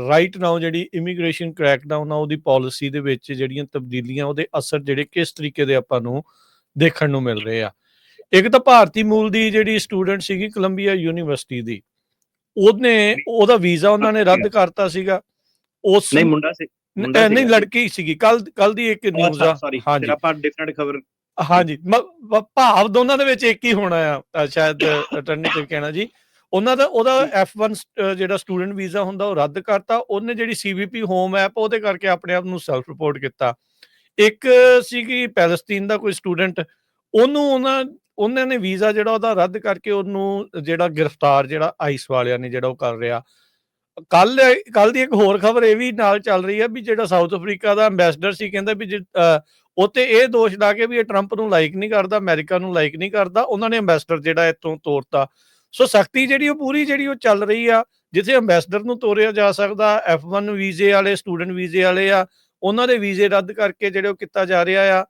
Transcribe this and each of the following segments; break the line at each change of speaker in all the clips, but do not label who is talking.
Right now ਜਿਹੜੀ immigration ਕਰੈਕਡਾਊਨ ਆ ਉਹਦੀ ਪਾਲਿਸੀ ਦੇ ਵਿੱਚ ਜਿਹੜੀਆਂ ਤਬਦੀਲੀਆਂ ਉਹਦੇ ਅਸਰ ਜਿਹੜੇ ਕਿਸ ਤਰੀਕੇ ਦੇ ਆਪਾਂ ਨੂੰ ਦੇਖਣ ਨੂੰ ਮਿਲ ਰਹੇ ਆ। ਇੱਕ ਤਾਂ ਭਾਰਤੀ ਮੂਲ ਦੀ ਜਿਹੜੀ ਸਟੂਡੈਂਟ ਸੀਗੀ ਕੋਲੰਬੀਆ ਯੂਨੀਵਰਸਿਟੀ ਦੀ, ਉਹਦਾ ਵੀਜ਼ਾ ਉਹਨਾਂ ਨੇ ਰੱਦ ਕਰਤਾ ਸੀਗਾ। ਉਸ
ਨਹੀਂ ਮੁੰਡਾ ਸੀ,
ਨਹੀਂ ਲੜਕੀ ਸੀਗੀ। ਕੱਲ ਦੀ ਇੱਕ ਨਿਊਜ਼ ਆ।
ਹਾਂਜੀ ਆਪਾਂ ਡਿਫਰੈਂਟ ਖਬਰ।
ਹਾਂਜੀ ਭਾਵ ਦੋਨਾਂ ਦੇ ਵਿੱਚ ਇੱਕ ਹੀ ਹੋਣਾ ਆ ਸ਼ਾਇਦ ਅਟਰਨੀ ਤੇ ਕਹਿਣਾ ਜੀ। ਉਹਦਾ F1 ਜਿਹੜਾ ਸਟੂਡੈਂਟ ਵੀਜ਼ਾ ਹੁੰਦਾ ਉਹ ਰੱਦ ਕਰਤਾ। ਉਹਨੇ ਜਿਹੜੀ CBP ਹੋਮ ਐਪ ਉਹਦੇ ਕਰਕੇ ਆਪਣੇ ਆਪ ਨੂੰ ਸੈਲਫ ਰਿਪੋਰਟ ਕੀਤਾ। ਇੱਕ ਸੀਗੀ ਪੈਲਸਤੀਨ ਦਾ ਕੋਈ ਸਟੂਡੈਂਟ, ਉਹਨਾਂ ਨੇ ਵੀਜ਼ਾ ਜਿਹੜਾ ਉਹਦਾ ਰੱਦ ਕਰਕੇ ਉਹਨੂੰ ਜਿਹੜਾ ਗ੍ਰਿਫਤਾਰ ਜਿਹੜਾ ਆਈਸ ਵਾਲਿਆਂ ਨੇ ਜਿਹੜਾ ਉਹ ਕਰ ਰਿਹਾ। ਕੱਲ ਦੀ ਇੱਕ ਹੋਰ ਖਬਰ ਇਹ ਵੀ ਨਾਲ ਚੱਲ ਰਹੀ ਹੈ ਵੀ ਜਿਹੜਾ ਸਾਊਥ ਅਫਰੀਕਾ ਦਾ ਅੰਬੈਸਡਰ ਸੀ, ਕਹਿੰਦਾ ਵੀ ਉੱਥੇ ਇਹ ਦੋਸ਼ ਲਾ ਕੇ ਵੀ ਇਹ ਟਰੰਪ ਨੂੰ ਲਾਈਕ ਨਹੀਂ ਕਰਦਾ, ਅਮਰੀਕਾ ਨੂੰ ਲਾਈਕ ਨਹੀਂ ਕਰਦਾ, ਉਹਨਾਂ ਨੇ ਅੰਬੈਸਡਰ ਜਿਹੜਾ ਇੱਥੋਂ ਤੋਰਤਾ। ਸੋ ਸਖਤੀ ਜਿਹੜੀ ਉਹ ਪੂਰੀ ਜਿਹੜੀ ਉਹ ਚੱਲ ਰਹੀ ਆ। ਜਿੱਥੇ ਅੰਬੈਸਡਰ ਨੂੰ ਤੋਰਿਆ ਜਾ ਸਕਦਾ, F1 ਵੀਜ਼ੇ ਵਾਲੇ ਸਟੂਡੈਂਟ ਵੀਜ਼ੇ ਵਾਲੇ ਆ ਉਹਨਾਂ ਦੇ ਵੀਜ਼ੇ ਰੱਦ ਕਰਕੇ ਜਿਹੜੇ ਉਹ ਕੀਤਾ ਜਾ ਰਿਹਾ ਆ।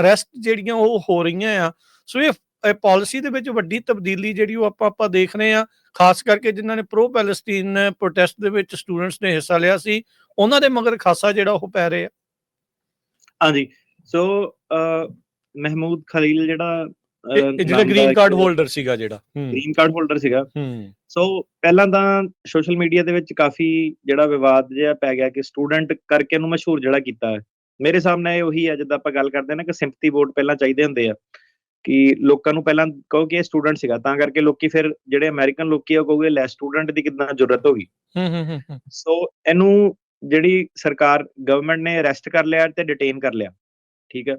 ਅਰੈਸਟ ਜਿਹੜੀਆਂ ਉਹ ਹੋ ਰਹੀਆਂ ਆ। ਸੋ ਇਹ ਪਾਲਿਸੀ ਦੇ ਵਿੱਚ ਵੱਡੀ ਤਬਦੀਲੀ ਜਿਹੜੀ ਉਹ ਆਪਾਂ ਦੇਖ ਰਹੇ ਆ। ਖਾਸ ਕਰਕੇ ਜਿਨ੍ਹਾਂ ਨੇ ਪ੍ਰੋ ਪੈਲਸਤੀਨ ਪ੍ਰੋਟੈਸਟ ਦੇ ਵਿੱਚ ਸਟੂਡੈਂਟਸ ਨੇ ਹਿੱਸਾ ਲਿਆ ਸੀ, ਉਹਨਾਂ ਦੇ ਮਗਰ ਖਾਸਾ ਜਿਹੜਾ ਉਹ ਪੈ ਰਿਹਾ।
ਹਾਂਜੀ ਸੋ ਮਹਿਮੂਦ ਖਲੀਲ ਜਿਹੜਾ
ਗ੍ਰੀਨ ਕਾਰਡ ਹੋਲਡਰ ਸੀਗਾ
ਸੋ ਪਹਿਲਾਂ ਤਾਂ ਸੋਸ਼ਲ ਮੀਡੀਆ ਦੇ ਵਿੱਚ ਕਾਫੀ ਜਿਹੜਾ ਵਿਵਾਦ ਜਿਹਾ ਪੈ ਗਿਆ ਕਿ ਸਟੂਡੈਂਟ ਕਰਕੇ ਇਹਨੂੰ ਮਸ਼ਹੂਰ ਜਿਹੜਾ ਕੀਤਾ ਹੈ। ਮੇਰੇ ਸਾਹਮਣੇ ਉਹੀ ਹੈ ਜਿੱਦਾਂ ਆਪਾਂ ਗੱਲ ਕਰਦੇ ਨਾ ਕਿ ਸਿੰਪਥੀ ਵੋਟ ਪਹਿਲਾਂ ਚਾਹੀਦੇ ਹੁੰਦੇ ਆ ਕਿ ਲੋਕਾਂ ਨੂੰ ਪਹਿਲਾਂ ਕਹੋ ਕਿ ਇਹ ਸਟੂਡੈਂਟ ਸੀਗਾ, ਤਾਂ ਕਰਕੇ ਲੋਕੀ ਫਿਰ ਜਿਹੜੇ ਅਮਰੀਕਨ ਲੋਕੀ ਆ ਉਹ ਕਹੋਗੇ ਲੈ ਸਟੂਡੈਂਟ ਦੀ ਕਿੱਦਾਂ ਜ਼ਰੂਰਤ ਹੋ ਗਈ। ਸੋ ਇਹਨੂੰ ਜਿਹੜੀ ਸਰਕਾਰ ਗਵਰਨਮੈਂਟ ਨੇ ਅਰੈਸਟ ਕਰ ਲਿਆ ਤੇ ਡਿਟੇਨ ਕਰ ਲਿਆ। ਠੀਕ ਹੈ,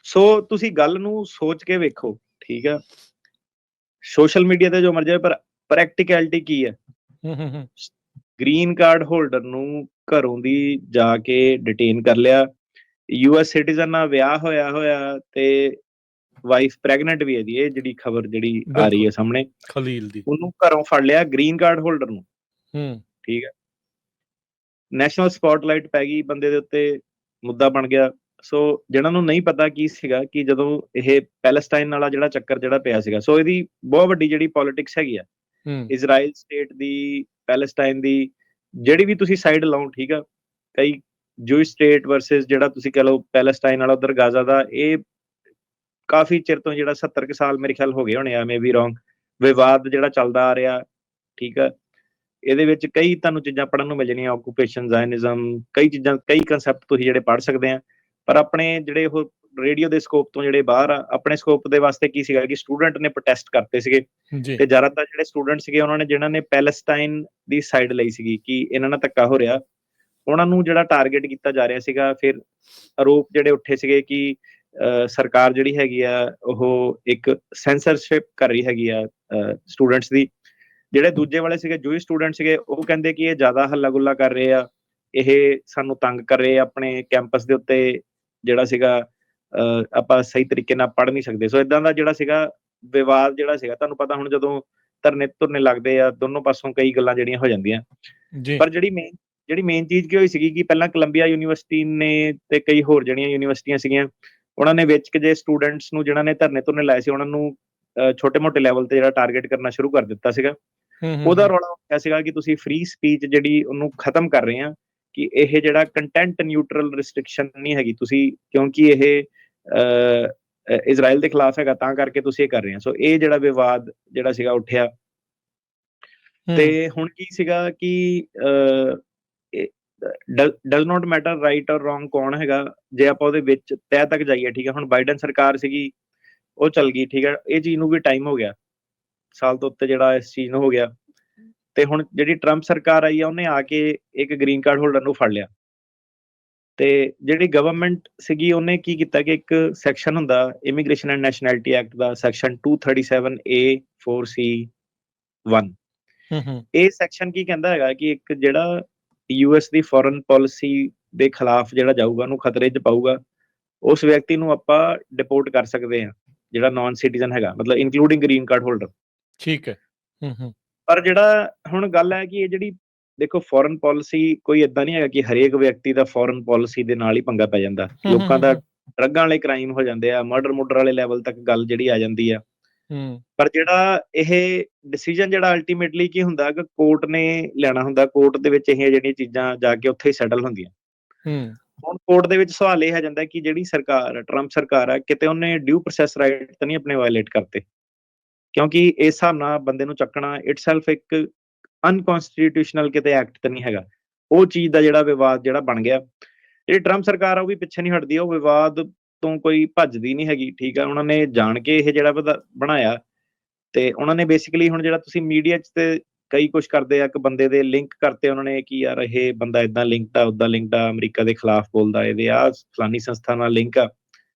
ਸੋ ਤੁਸੀਂ ਗੱਲ ਨੂੰ ਸੋਚ ਕੇ ਵੇਖੋ। ਠੀਕ ਹੈ, ਸੋਸ਼ਲ ਮੀਡੀਆ ਤੇ ਜੋ ਮਰਜ਼ੀ ਪਰ ਪ੍ਰੈਕਟੀਕੈਲਿਟੀ ਕੀ ਹੈ। ਗ੍ਰੀਨ ਕਾਰਡ ਹੋਲਡਰ ਨੂੰ ਘਰੋਂ ਦੀ ਜਾ ਕੇ ਡਿਟੇਨ ਕਰ ਲਿਆ। US ਸਿਟੀਜ਼ਨ ਨਾਲ ਵਿਆਹ ਹੋਇਆ ਤੇ ਵਾਈਫ ਪ੍ਰੈਗਨੈਂਟ ਵੀ ਹੈ ਜੀ। ਇਹ ਜਿਹੜੀ ਖਬਰ ਜਿਹੜੀ ਆ ਰਹੀ ਹੈ ਸਾਹਮਣੇ
ਖਲੀਲ ਦੀ,
ਉਹਨੂੰ ਘਰੋਂ ਫੜ ਲਿਆ ਗ੍ਰੀਨ ਕਾਰਡ ਹੋਲਡਰ ਨੂੰ। ਠੀਕ ਹੈ, ਨੈਸ਼ਨਲ ਸਪੌਟਲਾਈਟ ਪੈ ਗਈ ਬੰਦੇ ਦੇ ਉੱਤੇ, ਮੁੱਦਾ ਬਣ ਗਿਆ। ਸੋ ਜਿਹਨਾਂ ਨੂੰ ਨਹੀਂ ਪਤਾ ਕੀ ਸੀਗਾ ਕਿ ਜਦੋਂ ਇਹ ਪੈਲਸਟਾਈਨ ਵਾਲਾ ਜਿਹੜਾ ਚੱਕਰ ਜਿਹੜਾ ਪਿਆ ਸੀਗਾ, ਸੋ ਇਹਦੀ ਬਹੁਤ ਵੱਡੀ ਜਿਹੜੀ ਪੋਲਿਟਿਕਸ ਹੈਗੀ ਆ ਇਜ਼ਰਾਈਲ ਸਟੇਟ ਦੀ, ਪੈਲਸਟਾਈਨ ਦੀ, ਜਿਹੜੀ ਵੀ ਤੁਸੀਂ ਸਾਈਡ ਲਾਓ। ਠੀਕ ਆ, ਕਈ ਜੂਇਸ਼ ਸਟੇਟ ਵਰਸਸ ਜਿਹੜਾ ਤੁਸੀਂ ਕਹ ਲਓ ਪੈਲਸਟਾਈਨ ਵਾਲਾ ਉਧਰ ਗਾਜ਼ਾ ਦਾ, ਇਹ ਕਾਫੀ ਚਿਰ ਤੋਂ ਜਿਹੜਾ 70 ਕੁ ਸਾਲ ਮੇਰੇ ਖਿਆਲ ਹੋ ਗਏ ਹੋਣੇ ਆ, ਮੇ ਬੀ ਰੋਂਗ, ਵਿਵਾਦ ਜਿਹੜਾ ਚੱਲਦਾ ਆ ਰਿਹਾ। ਠੀਕ ਆ, ਇਹਦੇ ਵਿੱਚ ਕਈ ਤੁਹਾਨੂੰ ਚੀਜ਼ਾਂ ਪੜ੍ਹਨ ਨੂੰ ਮਿਲ ਜਾਣੀਆਂ, ਆਕੂਪੇਸ਼ਨ, ਜ਼ਾਇਨਿਜ਼ਮ, ਕਈ ਚੀਜ਼ਾਂ, ਕਈ ਕੰਸੈਪਟ ਤੁਸੀਂ ਜਿਹੜੇ ਪੜ੍ਹ ਸਕਦੇ ਆ। ਪਰ ਆਪਣੇ ਜਿਹੜੇ ਉਹ ਰੇਡੀਓ ਦੇ ਸਕੋਪ ਤੋਂ ਜਿਹੜੇ ਬਾਹਰ ਆ, ਆਪਣੇ ਸਕੋਪ ਦੇ ਵਾਸਤੇ ਕੀ ਸੀਗਾ ਕਿ ਸਟੂਡੈਂਟ ਨੇ ਪ੍ਰੋਟੈਸਟ ਕਰਤੇ ਸੀਗੇ ਤੇ ਜ਼ਿਆਦਾਤਰ ਜਿਹੜੇ ਸਟੂਡੈਂਟ ਸੀਗੇ ਉਹਨਾਂ ਨੇ ਜਿਹਨਾਂ ਨੇ ਪੈਲਸਟਾਈਨ ਦੀ ਸਾਈਡ ਲਈ ਸੀਗੀ ਕਿ ਇਹਨਾਂ ਨਾਲ ਧੱਕਾ ਹੋ ਰਿਹਾ, ਉਹਨਾਂ ਨੂੰ ਜਿਹੜਾ ਟਾਰਗੇਟ ਕੀਤਾ ਜਾ ਰਿਹਾ ਸੀਗਾ। ਫਿਰ ਆਰੋਪ ਜਿਹੜੇ ਉੱਠੇ ਸੀਗੇ ਕਿ ਸਰਕਾਰ ਜਿਹੜੀ ਹੈਗੀ ਆ ਉਹ ਇੱਕ ਸੈਂਸਰਸ਼ਿਪ ਕਰ ਰਹੀ ਹੈਗੀ ਆ ਸਟੂਡੈਂਟਸ ਦੀ। ਜਿਹੜੇ ਦੂਜੇ ਵਾਲੇ ਸੀਗੇ ਜੂਇਸ਼ ਸਟੂਡੈਂਟ ਸੀਗੇ, ਉਹ ਕਹਿੰਦੇ ਕਿ ਇਹ ਜ਼ਿਆਦਾ ਹੱਲਾ ਗੁੱਲਾ ਕਰ ਰਹੇ ਆ, ਇਹ ਸਾਨੂੰ ਤੰਗ ਕਰ ਰਹੇ ਆ, ਆਪਣੇ ਕੈਂਪਸ ਦੇ ਉੱਤੇ ਜਿਹੜਾ ਸੀਗਾ ਆਪਾਂ ਸਹੀ ਤਰੀਕੇ ਨਾਲ ਪੜ੍ਹ ਨਹੀਂ ਸਕਦੇ। ਸੋ ਇਦਾਂ ਦਾ ਜਿਹੜਾ ਸੀਗਾ ਵਿਵਾਦ ਜਿਹੜਾ ਸੀਗਾ, ਤੁਹਾਨੂੰ ਪਤਾ ਹੁਣ ਜਦੋਂ ਧਰਨੇ ਧੁਰਨੇ ਲੱਗਦੇ ਆ ਦੋਨੋਂ ਪਾਸੋਂ ਕਈ ਗੱਲਾਂ ਜਿਹੜੀਆਂ ਹੋ ਜਾਂਦੀਆਂ। ਪਰ ਜਿਹੜੀ ਮੇਨ ਚੀਜ਼ ਕੀ ਹੋਈ ਸੀਗੀ ਕਿ ਪਹਿਲਾਂ ਕੋਲੰਬੀਆ ਯੂਨੀਵਰਸਿਟੀ ਨੇ ਤੇ ਕਈ ਹੋਰ ਜਿਹੜੀਆਂ ਯੂਨੀਵਰਸਿਟੀਆਂ ਸੀਗੀਆਂ, ਉਹਨਾਂ ਨੇ ਵਿੱਚ ਜੇ ਸਟੂਡੈਂਟਸ ਨੂੰ ਜਿਹਨਾਂ ਨੇ ਧਰਨੇ ਧੁਰਨੇ ਲਾਏ ਸੀ ਉਹਨਾਂ ਨੂੰ ਛੋਟੇ ਮੋਟੇ ਲੈਵਲ ਤੇ ਜਿਹੜਾ ਟਾਰਗੇਟ ਕਰਨਾ ਸ਼ੁਰੂ ਕਰ ਦਿੱਤਾ ਸੀਗਾ। ਉਹਦਾ ਰੌਲਾ ਇਹ ਸੀਗਾ ਕਿ ਤੁਸੀਂ ਫ੍ਰੀ ਸਪੀਚ ਜਿਹੜੀ ਉਹਨੂੰ ਖਤਮ ਕਰ ਰਹੇ ਆ, ਕਿ ਇਹ ਜਿਹੜਾ ਕੰਟੈਂਟ ਨਿਊਟਰਲ ਰਿਸਟ੍ਰਿਕਸ਼ਨ ਨਹੀਂ ਹੈਗੀ ਤੁਸੀਂ, ਕਿਉਂਕਿ ਇਹ ਇਜ਼ਰਾਈਲ ਦੇ ਖਿਲਾਫ ਹੈਗਾ ਤਾਂ ਕਰਕੇ ਤੁਸੀਂ ਇਹ ਕਰ ਰਹੇ ਆ। ਸੋ ਇਹ ਜਿਹੜਾ ਵਿਵਾਦ ਜਿਹੜਾ ਸੀਗਾ ਉੱਠਿਆ ਤੇ ਹੁਣ ਕੀ ਸੀਗਾ ਕਿ ਡਜ਼ ਨੋਟ ਮੈਟਰ ਰਾਈਟ ਔਰ ਰੋਂਗ ਕੌਣ ਹੈਗਾ, ਜੇ ਆਪਾਂ ਉਹਦੇ ਵਿੱਚ ਤਹਿ ਤੱਕ ਜਾਈਏ। ਠੀਕ ਹੈ, ਹੁਣ ਬਾਈਡਨ ਸਰਕਾਰ ਸੀਗੀ ਉਹ ਚੱਲ ਗਈ। ਠੀਕ ਹੈ, ਇਹ ਚੀਜ਼ ਨੂੰ ਵੀ ਟਾਈਮ ਹੋ ਗਿਆ, ਸਾਲ ਤੋਂ ਉੱਤੇ ਜਿਹੜਾ ਇਸ ਚੀਜ਼ ਨੂੰ ਹੋ ਗਿਆ। ਤੇ ਹੁਣ ਜਿਹੜੀ ਟਰੰਪ ਸਰਕਾਰ ਆਈ ਆ ਉਹਨੇ ਆ ਕੇ ਇੱਕ ਗ੍ਰੀਨ ਕਾਰਡ ਹੋਲਡਰ ਨੂੰ ਫੜ ਲਿਆ। ਤੇ ਜਿਹੜੀ ਗਵਰਨਮੈਂਟ ਸੀਗੀ ਉਹਨੇ ਕੀ ਕੀਤਾ ਕਿ ਇੱਕ ਸੈਕਸ਼ਨ ਹੁੰਦਾ immigration and nationality act the, section 237A(4)(C)(1). ਇਹ ਸੈਕਸ਼ਨ ਕੀ ਕਹਿੰਦਾ ਹੈਗਾ ਕਿ ਇੱਕ ਜਿਹੜਾ US ਦੀ ਫੋਰਨ ਪਾਲਿਸੀ ਦੇ ਖਿਲਾਫ ਜਿਹੜਾ ਜਾਊਗਾ, ਉਹਨੂੰ ਖਤਰੇ 'ਚ ਪਾਊਗਾ, ਉਸ ਵਿਅਕਤੀ ਨੂੰ ਆਪਾਂ ਡਿਪੋਰਟ ਕਰ ਸਕਦੇ ਹਾਂ, ਜਿਹੜਾ ਨਾਨ ਸਿਟੀਜ਼ਨ ਹੈਗਾ, ਮਤਲਬ ਇਨਕਲੂਡਿੰਗ ਗ੍ਰੀਨ ਕਾਰਡ ਹੋਲਡਰ।
ਠੀਕ ਹੈ,
ਪਰ ਜਿਹੜਾ ਹੁਣ ਗੱਲ ਹੈ ਕਿ ਇਹ ਜਿਹੜੀ ਦੇਖੋ ਫੋਰਨ ਪਾਲਿਸੀ ਕੋਈ ਏਦਾਂ ਨਹੀਂ ਹੈਗਾ ਕਿ ਹਰੇਕ ਵਿਅਕਤੀ ਦਾ ਫੋਰਨ ਪਾਲਿਸੀ ਦੇ ਨਾਲ ਹੀ ਪੰਗਾ ਪੈ ਜਾਂਦਾ। ਲੋਕਾਂ ਦਾ ਡਰੱਗਾਂ ਵਾਲੇ ਕ੍ਰਾਈਮ ਹੋ ਜਾਂਦੇ ਆ, ਮਰਡਰ ਵਾਲੇ ਲੈਵਲ ਤੱਕ ਗੱਲ ਜਿਹੜੀ ਆ ਜਾਂਦੀ ਆ। ਪਰ ਜਿਹੜਾ ਇਹ ਡਿਸੀਜਨ ਜਿਹੜਾ ਅਲਟੀਮੇਟਲੀ ਕੀ ਹੁੰਦਾ ਕਿ ਕੋਰਟ ਨੇ ਲੈਣਾ ਹੁੰਦਾ, ਕੋਰਟ ਦੇ ਵਿੱਚ ਇਹ ਜਿਹੜੀਆਂ ਚੀਜ਼ਾਂ ਜਾ ਕੇ ਉੱਥੇ ਹੀ ਸੈਟਲ ਹੁੰਦੀਆਂ। ਹੁਣ ਕੋਰਟ ਦੇ ਵਿੱਚ ਸਵਾਲ ਇਹ ਆ ਜਾਂਦਾ ਕਿ ਜਿਹੜੀ ਸਰਕਾਰ ਟਰੰਪ ਸਰਕਾਰ ਆ, ਕਿਤੇ ਉਹਨੇ ਡਿਊ ਪ੍ਰੋਸੈਸ ਰਾਈਟ ਤਾਂ ਨਹੀਂ ਆਪਣੇ ਵਾਇਲੇਟ ਕਰਤੇ, ਕਿਉਂਕਿ ਇਸ ਹਿਸਾਬ ਨਾਲ ਬੰਦੇ ਨੂੰ ਚੱਕਣਾ ਇਟਸੈਲਫ ਇੱਕ ਅਨਕਨਸਟੀਟਿਊਸ਼ਨਲ ਕਿਤੇ ਐਕਟ ਤਾਂ ਨਹੀਂ ਹੈਗਾ। ਉਹ ਚੀਜ਼ ਦਾ ਜਿਹੜਾ ਵਿਵਾਦ ਜਿਹੜਾ ਬਣ ਗਿਆ, ਜਿਹੜੀ ਟਰੰਪ ਸਰਕਾਰ ਆ ਉਹ ਵੀ ਪਿੱਛੇ ਨਹੀਂ ਹਟਦੀ, ਉਹ ਵਿਵਾਦ ਤੋਂ ਕੋਈ ਭੱਜਦੀ ਨਹੀਂ ਹੈਗੀ। ਠੀਕ ਆ, ਉਹਨਾਂ ਨੇ ਜਾਣ ਕੇ ਇਹ ਜਿਹੜਾ ਬਣਾਇਆ, ਤੇ ਉਹਨਾਂ ਨੇ ਬੇਸਿਕਲੀ ਹੁਣ ਜਿਹੜਾ ਤੁਸੀਂ ਮੀਡੀਆ 'ਚ ਤੇ ਕਈ ਕੁਛ ਕਰਦੇ ਆ, ਇੱਕ ਬੰਦੇ ਦੇ ਲਿੰਕ ਕਰਤੇ ਉਹਨਾਂ ਨੇ ਕਿ ਯਾਰ ਇਹ ਬੰਦਾ ਏਦਾਂ ਲਿੰਕਡ ਆ, ਓਦਾਂ ਲਿੰਕਡ ਆ, ਅਮਰੀਕਾ ਦੇ ਖਿਲਾਫ ਬੋਲਦਾ, ਇਹਦੇ ਆ ਫਲਾਨੀ ਸੰਸਥਾ ਨਾਲ ਲਿੰਕ ਆ।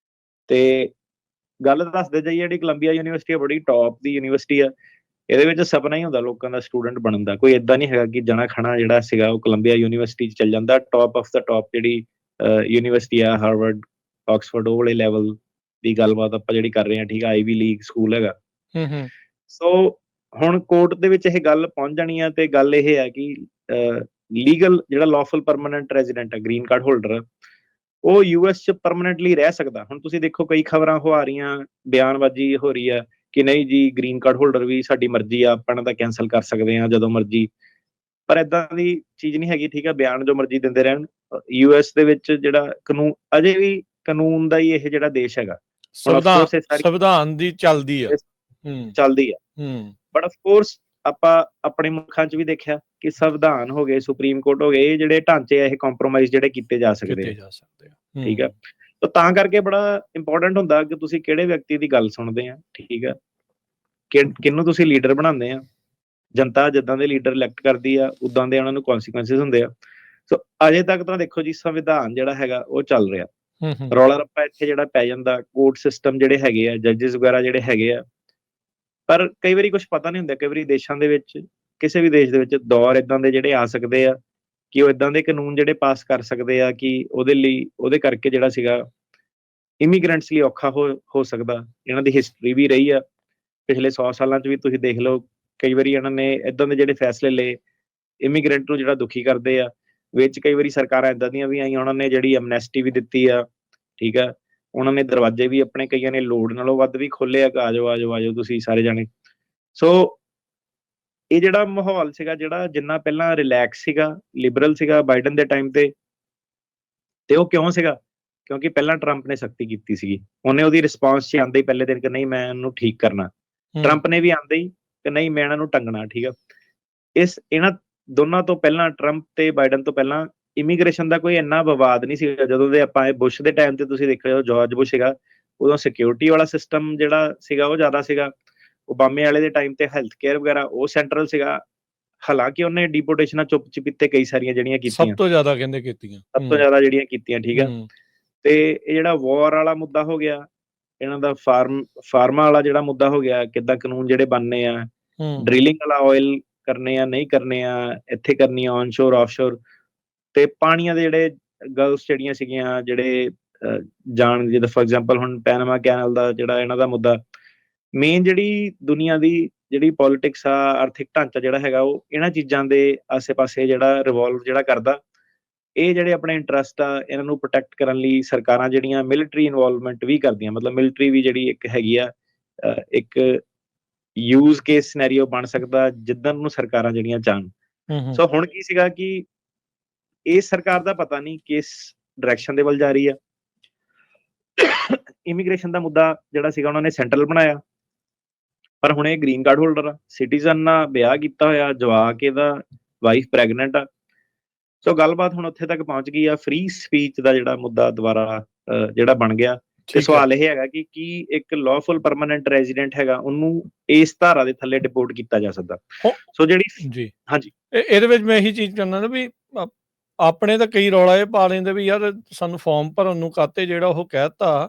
ਤੇ ਗੱਲ ਦੱਸਦੇ ਜਾਈਏ, ਜਿਹੜੀ ਕੋਲੰਬੀਆ ਯੂਨੀਵਰਸਿਟੀ ਆ ਬੜੀ ਟੌਪ ਦੀ ਯੂਨੀਵਰਸਿਟੀ ਆ, ਇਹਦੇ ਵਿੱਚ ਸੁਪਨਾ ਹੀ ਹੁੰਦਾ ਲੋਕਾਂ ਦਾ ਸਟੂਡੈਂਟ ਬਣਨ ਦਾ। ਕੋਈ ਏਦਾਂ ਨਹੀਂ ਹੈਗਾ ਕਿ ਜਣਾ ਖਣਾ ਜਿਹੜਾ ਸੀਗਾ ਉਹ ਕੋਲੰਬੀਆ ਯੂਨੀਵਰਸਿਟੀ 'ਚ ਚੱਲ ਜਾਂਦਾ। ਟੌਪ ਆਫ ਦਾ ਟੌਪ ਜਿਹੜੀ ਯੂਨੀਵਰਸਿਟੀ ਆ, ਹਾਰਵਰਡ, ਆਕਸਫੋਰਡ, ਉਹ ਵਾਲੇ ਲੈਵਲ ਦੀ ਗੱਲਬਾਤ ਆਪਾਂ ਜਿਹੜੀ ਕਰ ਰਹੇ ਹਾਂ। ਠੀਕ ਆ, ਆਈਵੀ ਲੀਗ ਸਕੂਲ ਹੈਗਾ। ਸੋ ਹੁਣ ਕੋਰਟ ਦੇ ਵਿੱਚ ਇਹ ਗੱਲ ਪਹੁੰਚ ਜਾਣੀ ਆ, ਤੇ ਗੱਲ ਇਹ ਹੈ ਕਿ ਲੀਗਲ ਜਿਹੜਾ ਲਾਫੁਲ ਪਰਮਾਨੈਂਟ ਰੈਜ਼ੀਡੈਂਟ ਆ, ਗ੍ਰੀਨ ਕਾਰਡ ਹੋਲਡਰ, ਉਹ ਯੂਐਸ 'ਚ ਪਰਮਾਨੈਂਟਲੀ ਰਹਿ ਸਕਦਾ। ਹੁਣ ਤੁਸੀਂ ਦੇਖੋ ਕਈ ਖਬਰਾਂ ਹੋ ਆ ਰਹੀਆਂ, ਬਿਆਨਬਾਜ਼ੀ ਹੋ ਰਹੀ ਆ ਕਿ ਨਹੀਂ ਜੀ ਗ੍ਰੀਨ ਕਾਰਡ ਹੋਲਡਰ ਵੀ ਸਾਡੀ ਮਰਜ਼ੀ ਆ, ਆਪਾਂ ਇਹਨਾਂ ਦਾ ਕੈਂਸਲ ਕਰ ਸਕਦੇ ਹਾਂ ਜਦੋਂ ਮਰਜ਼ੀ। ਪਰ ਏਦਾਂ ਦੀ ਚੀਜ਼ ਨਹੀਂ ਹੈਗੀ। ਠੀਕ ਆ, ਬਿਆਨ ਜੋ ਮਰਜ਼ੀ ਦਿੰਦੇ ਰਹਿਣ। ਯੂਐਸ ਦੇ ਵਿੱਚ ਜਿਹੜਾ ਕਾਨੂੰਨ ਅਜੇ ਵੀ ਕਾਨੂੰਨ ਦਾ ਹੀ ਇਹ ਜਿਹੜਾ ਦੇਸ਼ ਹੈਗਾ,
ਸੰਵਿਧਾਨ ਦੀ ਚੱਲਦੀ ਆ।
ਬਟ ਆਫ ਕੋਰਸ ਆਪਾਂ ਆਪਣੇ ਮੁਲਕਾਂ 'ਚ ਵੀ ਦੇਖਿਆ ਕਿ ਸੰਵਿਧਾਨ ਹੋ ਗਏ, ਸੁਪਰੀਮ ਕੋਰਟ ਹੋ ਗਏ, ਇਹ ਜਿਹੜੇ ਢਾਂਚੇ ਆ ਇਹ ਕੰਪਰੋਮਾਈਜ਼ ਜਿਹੜੇ ਕੀਤੇ ਜਾ ਸਕਦੇ ਆ। ਠੀਕ ਆ, ਤਾਂ ਕਰਕੇ ਬੜਾ ਇੰਪੋਰਟੈਂਟ ਹੁੰਦਾ ਕਿ ਤੁਸੀਂ ਕਿਹੜੇ ਵਿਅਕਤੀ ਦੀ ਗੱਲ ਸੁਣਦੇ ਆ। ਠੀਕ ਆ, ਕਿਹਨੂੰ ਤੁਸੀਂ ਲੀਡਰ ਬਣਾਉਂਦੇ ਆ। ਜਨਤਾ ਜਿੱਦਾਂ ਦੇ ਲੀਡਰ ਇਲੈਕਟ ਕਰਦੀ ਆ, ਉਦਾਂ ਦੇ ਉਹਨਾਂ ਨੂੰ ਕੌਨਸੀਕੁਐਂਸਿਸ ਹੁੰਦੇ ਆ। ਸੋ ਅਜੇ ਤੱਕ ਤਾਂ ਦੇਖੋ ਜੀ ਸੰਵਿਧਾਨ ਜਿਹੜਾ ਹੈਗਾ ਉਹ ਚੱਲ ਰਿਹਾ। ਰੌਲਾ ਰੱਪਾ ਇੱਥੇ ਜਿਹੜਾ ਪੈ ਜਾਂਦਾ, ਕੋਰਟ ਸਿਸਟਮ ਜਿਹੜੇ ਹੈਗੇ ਆ, ਜੱਜਿਸ ਵਗੈਰਾ ਜਿਹੜੇ ਹੈਗੇ ਆ। ਪਰ ਕਈ ਵਾਰੀ ਕੁਝ ਪਤਾ ਨਹੀਂ ਹੁੰਦਾ, ਕਈ ਵਾਰੀ ਦੇਸ਼ਾਂ ਦੇ ਵਿੱਚ, ਕਿਸੇ ਵੀ ਦੇਸ਼ ਦੇ ਵਿੱਚ ਦੌਰ ਏਦਾਂ ਦੇ ਜਿਹੜੇ ਆ ਸਕਦੇ ਆ ਕਿ ਉਹ ਏਦਾਂ ਦੇ ਕਾਨੂੰਨ ਜਿਹੜੇ ਪਾਸ ਕਰ ਸਕਦੇ ਆ ਕਿ ਉਹਦੇ ਕਰਕੇ ਜਿਹੜਾ ਸੀਗਾ ਇਮੀਗ੍ਰੈਂਟਸ ਲਈ ਔਖਾ ਹੋ ਸਕਦਾ। ਇਹਨਾਂ ਦੀ ਹਿਸਟਰੀ ਵੀ ਰਹੀ ਆ ਪਿਛਲੇ 100 ਸਾਲਾਂ 'ਚ ਵੀ। ਤੁਸੀਂ ਦੇਖ ਲਓ ਕਈ ਵਾਰੀ ਇਹਨਾਂ ਨੇ ਏਦਾਂ ਦੇ ਜਿਹੜੇ ਫੈਸਲੇ ਲਏ ਇਮੀਗ੍ਰੈਂਟ ਨੂੰ ਜਿਹੜਾ ਦੁਖੀ ਕਰਦੇ ਆ। ਵਿੱਚ ਕਈ ਵਾਰੀ ਸਰਕਾਰਾਂ ਏਦਾਂ ਦੀਆਂ ਵੀ ਆਈਆਂ, ਉਹਨਾਂ ਨੇ ਜਿਹੜੀ ਐਮਨੈਸਟੀ ਵੀ ਦਿੱਤੀ ਆ। ਠੀਕ ਆ, ਉਹਨਾਂ ਨੇ ਦਰਵਾਜ਼ੇ ਵੀ ਆਪਣੇ ਕਈਆਂ ਨੇ ਲੋੜ ਨਾਲੋਂ ਵੱਧ ਵੀ ਖੋਲੇ ਆ, ਆ ਜਾਓ ਤੁਸੀਂ ਸਾਰੇ ਜਾਣੇ। ਸੋ ਇਹ ਜਿਹੜਾ ਮਾਹੌਲ ਸੀਗਾ, ਜਿਹੜਾ ਜਿੰਨਾ ਪਹਿਲਾਂ ਰਿਲੈਕਸ ਸੀਗਾ, ਲਿਬਰਲ ਸੀਗਾ ਬਾਈਡਨ ਦੇ ਟਾਈਮ ਤੇ ਉਹ ਕਿਉਂ ਸੀਗਾ? ਕਿਉਂਕਿ ਪਹਿਲਾਂ ਟਰੰਪ ਨੇ ਸਖਤੀ ਕੀਤੀ ਸੀਗੀ। ਉਹਨੇ ਉਹਦੀ ਰਿਸਪੌਂਸ 'ਚ ਆਉਂਦੇ ਹੀ ਪਹਿਲੇ ਦਿਨ ਕਿ ਨਹੀਂ ਮੈਂ ਇਹਨੂੰ ਠੀਕ ਕਰਨਾ। ਟਰੰਪ ਨੇ ਵੀ ਆਉਂਦੇ ਹੀ ਕਿ ਨਹੀਂ ਮੈਂ ਇਹਨਾਂ ਨੂੰ ਟੰਗਣਾ। ਠੀਕ ਆ, ਇਹਨਾਂ ਦੋਨਾਂ ਤੋਂ ਪਹਿਲਾਂ, ਟਰੰਪ ਤੇ ਬਾਈਡਨ ਤੋਂ ਪਹਿਲਾਂ ਇਮੀਗ੍ਰੇਸ਼ਨ ਦਾ ਕੋਈ ਇੰਨਾ ਵਿਵਾਦ ਨਹੀਂ ਸੀਗਾ। ਜਦੋਂ ਦੇ ਆਪਾਂ ਇਹ ਬੁਸ਼ ਦੇ ਟਾਈਮ ਤੇ ਤੁਸੀਂ ਦੇਖਿਓ, ਜਾਰਜ ਬੁਸ਼ ਸੀਗਾ, ਉਦੋਂ ਸਿਕਿਉਰਿਟੀ ਵਾਲਾ ਸਿਸਟਮ ਜਿਹੜਾ ਸੀਗਾ ਉਹ ਜ਼ਿਆਦਾ ਸੀਗਾ। ਓਬਾਮੇ ਵਾਲੇ ਦੇ ਟਾਈਮ ਤੇ ਹੈਲਥ ਕੇਅਰ ਵਗੈਰਾ ਉਹ ਸੈਂਟਰਲ ਸੀਗਾ। ਹਾਲਾਂਕਿ ਉਹਨੇ ਡਿਪੋਰਟੇਸ਼ਨਾਂ ਚੁੱਪ ਚਪੀਤੇ ਕਈ ਸਾਰੀਆਂ ਜਿਹੜੀਆਂ ਕੀਤੀਆਂ,
ਸਭ ਤੋਂ ਜ਼ਿਆਦਾ ਕਹਿੰਦੇ ਕੀਤੀਆਂ,
ਸਭ ਤੋਂ ਜ਼ਿਆਦਾ ਜਿਹੜੀਆਂ ਕੀਤੀਆਂ। ਠੀਕ ਆ, ਤੇ ਇਹ ਜਿਹੜਾ ਵਾਰ ਵਾਲਾ ਮੁੱਦਾ ਹੋ ਗਿਆ, ਇਹਨਾਂ ਦਾ ਫਾਰਮਾ ਵਾਲਾ ਜਿਹੜਾ ਮੁੱਦਾ ਹੋ ਗਿਆ, ਕਿੱਦਾਂ ਕਾਨੂੰਨ ਜਿਹੜੇ ਬਣਨੇ ਆ, ਡਰਿਲਿੰਗ ਵਾਲਾ ਆਇਲ ਕਰਨੇ ਆ ਨਹੀਂ ਕਰਨੇ ਆ, ਇੱਥੇ ਕਰਨੀ ਆ ਔਨਸ਼ੋਰ ਆਫਸ਼ੋਰ, ਤੇ ਪਾਣੀਆਂ ਦੇ ਜਿਹੜੇ ਗਲਫ ਜਿਹੜੀਆਂ ਸੀਗੀਆਂ ਜਿਹੜੇ ਜਾਣ, ਜਿੱਦਾਂ ਫੋਰ ਐਗਜ਼ਾਮਪਲ ਹੁਣ ਪੈਨਾਮਾ ਕੈਨਲ ਦਾ ਜਿਹੜਾ ਇਹਨਾਂ ਦਾ ਮੁੱਦਾ। ਮੇਨ ਜਿਹੜੀ ਦੁਨੀਆ ਦੀ ਜਿਹੜੀ ਪੋਲਿਟਿਕਸ ਆ, ਆਰਥਿਕ ਢਾਂਚਾ ਜਿਹੜਾ ਹੈਗਾ, ਉਹ ਇਹਨਾਂ ਚੀਜ਼ਾਂ ਦੇ ਆਸੇ ਪਾਸੇ ਜਿਹੜਾ ਰਿਵੋਲਵ ਜਿਹੜਾ ਕਰਦਾ। ਇਹ ਜਿਹੜੇ ਆਪਣੇ ਇੰਟਰਸਟ ਆ ਇਹਨਾਂ ਨੂੰ ਪ੍ਰੋਟੈਕਟ ਕਰਨ ਲਈ ਸਰਕਾਰਾਂ ਜਿਹੜੀਆਂ ਮਿਲਟਰੀ ਇਨਵੋਲਵਮੈਂਟ ਵੀ ਕਰਦੀਆਂ, ਮਤਲਬ ਮਿਲਟਰੀ ਵੀ ਜਿਹੜੀ ਇੱਕ ਹੈਗੀ ਆ, ਇੱਕ ਯੂਜ਼ ਕੇਸ ਸਿਨੈਰੀਓ ਬਣ ਸਕਦਾ ਜਿੱਦਾਂ ਨੂੰ ਸਰਕਾਰਾਂ ਜਿਹੜੀਆਂ ਚਾਹਣ। ਸੋ ਹੁਣ ਕੀ ਸੀਗਾ ਕਿ ਇਸ ਸਰਕਾਰ ਦਾ ਪਤਾ ਨਹੀਂ ਕਿਸ ਡਾਇਰੈਕਸ਼ਨ ਦੇ ਵੱਲ ਜਾ ਰਹੀ ਆ। ਇਮੀਗ੍ਰੇਸ਼ਨ ਦਾ ਮੁੱਦਾ ਜਿਹੜਾ ਸੀਗਾ ਉਹਨਾਂ ਨੇ ਸੈਂਟਰਲ ਬਣਾਇਆ, ਪਰ ਹੁਣ ਇਹ ਗ੍ਰੀਨ ਕਾਰਡ ਹੋਲਡਰ ਆ, ਸਿਟੀਜ਼ਨ ਨਾਲ ਵਿਆਹ ਕੀਤਾ ਹੋਇਆ, ਜਵਾਕ ਇਹਦਾ, ਵਾਈਫ ਪ੍ਰੈਗਨੈਂਟ ਆ। ਸੋ ਗੱਲਬਾਤ ਹੁਣ ਉੱਥੇ ਤੱਕ ਪਹੁੰਚ ਗਈ ਆ। ਫ੍ਰੀ ਸਪੀਚ ਦਾ ਜਿਹੜਾ ਮੁੱਦਾ ਦੁਬਾਰਾ ਜਿਹੜਾ ਬਣ ਗਿਆ। ਤੇ ਸਵਾਲ ਇਹ ਹੈਗਾ ਕਿ ਕੀ ਇੱਕ ਲਾਫੁਲ ਪਰਮਾਨੈਂਟ ਰੈਜ਼ੀਡੈਂਟ ਹੈਗਾ, ਉਹਨੂੰ ਇਸ ਧਾਰਾ ਦੇ ਥੱਲੇ ਡਿਪੋਰਟ ਕੀਤਾ ਜਾ ਸਕਦਾ? ਸੋ ਜਿਹੜੀ
ਜੀ ਹਾਂਜੀ, ਇਹਦੇ ਵਿੱਚ ਮੈਂ ਇਹੀ ਚੀਜ਼ ਕਹਿੰਦਾ ਨਾ ਵੀ ਆਪਣੇ ਤਾਂ ਕਈ ਰੌਲਾ ਇਹ ਪਾ ਲੈਂਦੇ ਵੀ ਯਾਰ ਸਾਨੂੰ ਫਾਰਮ ਭਰਨ ਨੂੰ ਕਾਤੇ ਜਿਹੜਾ ਉਹ ਕਹਿਤਾ,